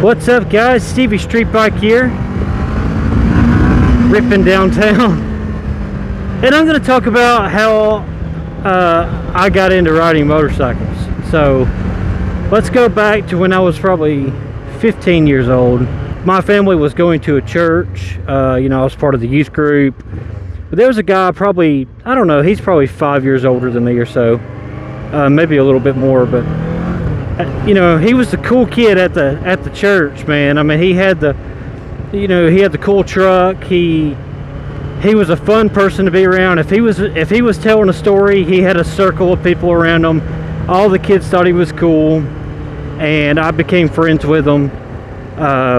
What's up, guys? Stevie Street Bike here, ripping downtown. And I'm going to talk about how I got into riding motorcycles. So let's go back to when I was probably 15 years old. My family was going to a church. I was part of the youth group. But there was a guy, probably, I don't know, he's probably 5 years older than me or so. Maybe a little bit more, but he was the cool kid at the church, man. I mean, he had the cool truck. He was a fun person to be around. If he was telling a story, he had a circle of people around him. All the kids thought he was cool, and I became friends with him.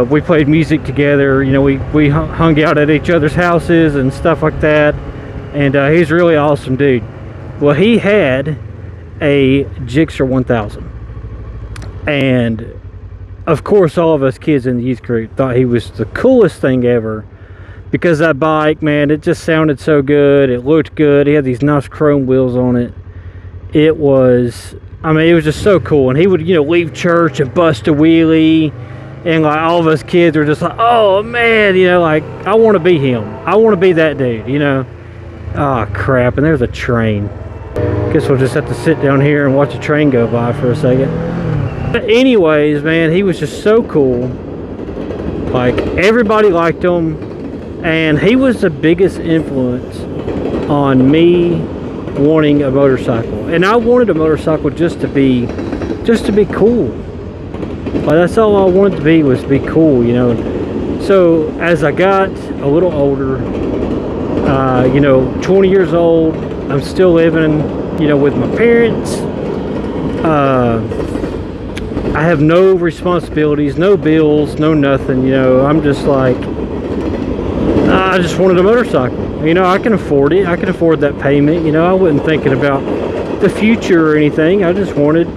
We played music together. We hung out at each other's houses and stuff like that. And he's a really awesome dude. Well, he had a Gixxer 1000. And of course, all of us kids in the youth group thought he was the coolest thing ever, because that bike, man, it just sounded so good. It looked good. He had these nice chrome wheels on it. It was just so cool. And he would, leave church and bust a wheelie, and like all of us kids were just like, oh man, like, I want to be him. I want to be that dude, Oh crap! And there's a train. Guess we'll just have to sit down here and watch a train go by for a second. But anyways, man, he was just so cool. Like, everybody liked him, and he was the biggest influence on me wanting a motorcycle. And I wanted a motorcycle just to be cool. Like, that's all I wanted to be, was to be cool, So as I got a little older, 20 years old, I'm still living, with my parents. I have no responsibilities, no bills, no nothing, I'm just like, I just wanted a motorcycle. I can afford it. I can afford that payment. I wasn't thinking about the future or anything. I just wanted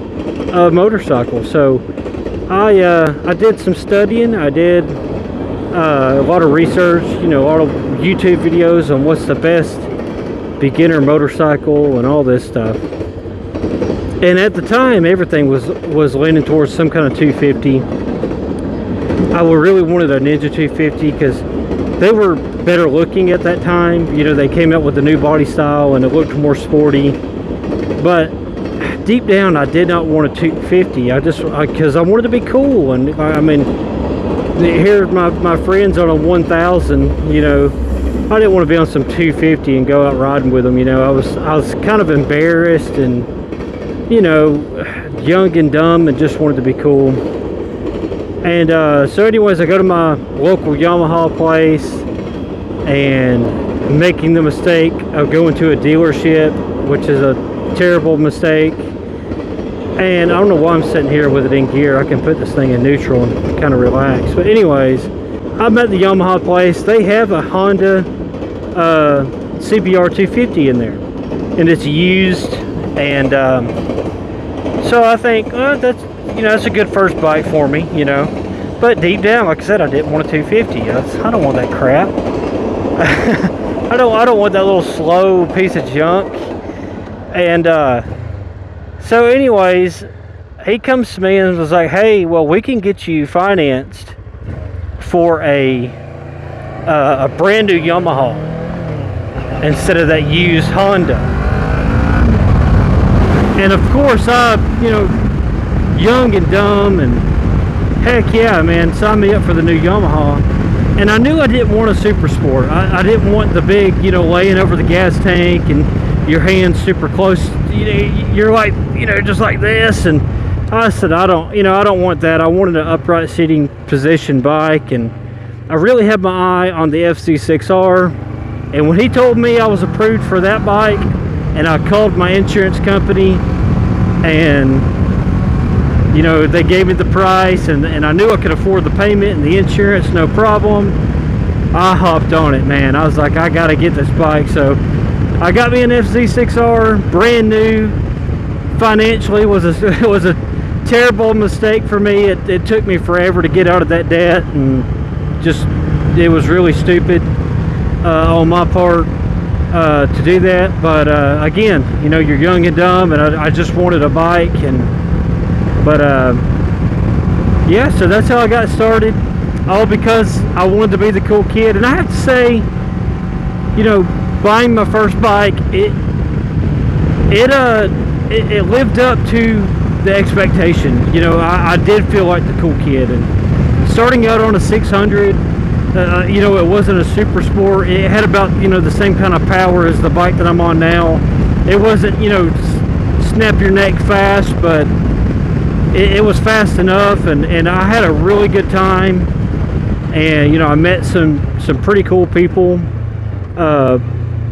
a motorcycle. So I did some studying. I did a lot of research, a lot of YouTube videos on what's the best beginner motorcycle and all this stuff. And at the time, everything was leaning towards some kind of 250. I really wanted a Ninja 250 because they were better looking at that time. They came out with the new body style and it looked more sporty. But deep down, I did not want a 250. Because I wanted to be cool. And here my friends on a 1000. I didn't want to be on some 250 and go out riding with them. I was kind of embarrassed and young and dumb and just wanted to be cool. And so anyways, I go to my local Yamaha place and making the mistake of going to a dealership, which is a terrible mistake. And I don't know why I'm sitting here with it in gear. I can put this thing in neutral and kind of relax. But anyways, I'm at the Yamaha place. They have a Honda CBR 250 in there, and it's used. And so I think, that's a good first bike for me, But deep down, like I said, I didn't want a 250. I don't want that crap. I don't want that little slow piece of junk. And so anyways, he comes to me and was like, hey, well, we can get you financed for a brand new Yamaha instead of that used Honda. And of course, young and dumb, and heck yeah, man, sign me up for the new Yamaha. And I knew I didn't want a Super Sport. I didn't want the big, laying over the gas tank and your hands super close. You're like, just like this. And I said, I don't want that. I wanted an upright seating position bike, and I really had my eye on the FZ6R. And when he told me I was approved for that bike, and I called my insurance company, and they gave me the price, and I knew I could afford the payment and the insurance, no problem. I hopped on it, man. I was like, I gotta get this bike. So I got me an FZ6R, brand new. Financially, was a terrible mistake for me. It took me forever to get out of that debt, and it was really stupid on my part to do that. But again, you're young and dumb, and I just wanted a bike. But yeah, so that's how I got started, all because I wanted to be the cool kid. And I have to say, you know, buying my first bike, it lived up to the expectation. You know, I did feel like the cool kid. And starting out on a 600, you know, it wasn't a super sport. It had about, you know, the same kind of power as the bike that I'm on now. It wasn't, you know, snap your neck fast, but it was fast enough, and I had a really good time. And, you know, I met some pretty cool people,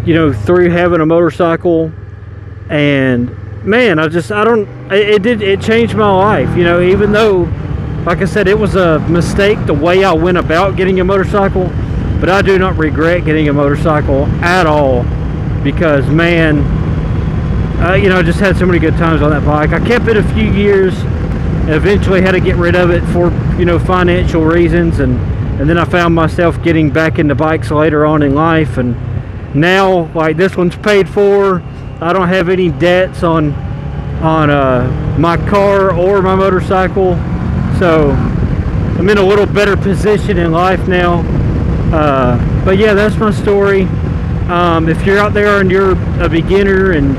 you know, through having a motorcycle. And man, it changed my life, you know, even though, like I said, it was a mistake the way I went about getting a motorcycle, but I do not regret getting a motorcycle at all, because man, you know, I just had so many good times on that bike. I kept it a few years, eventually had to get rid of it for, you know, financial reasons, and then I found myself getting back into bikes later on in life, and now, like, this one's paid for. I don't have any debts on my car or my motorcycle, so I'm in a little better position in life now. But yeah, that's my story. If you're out there and you're a beginner and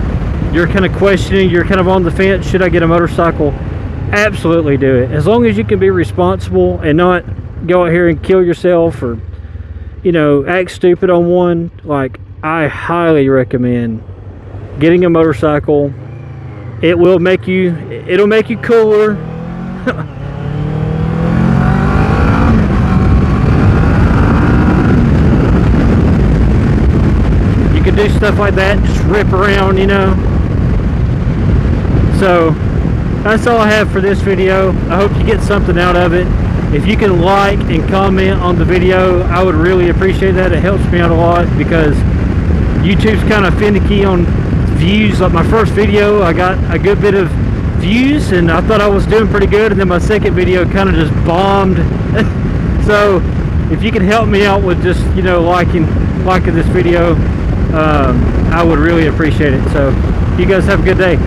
you're kind of questioning, you're kind of on the fence, should I get a motorcycle? Absolutely do it, as long as you can be responsible and not go out here and kill yourself or, you know, act stupid on one. Like, I highly recommend getting a motorcycle. It'll make you cooler. You can do stuff like that, just rip around, you know. So that's all I have for this video. I hope you get something out of it. If you can like and comment on the video, I would really appreciate that. It helps me out a lot, because YouTube's kind of finicky on views. Like my first video, I got a good bit of views, and I thought I was doing pretty good, and then my second video kind of just bombed. So if you can help me out with just, you know, liking this video, I would really appreciate it. So you guys have a good day.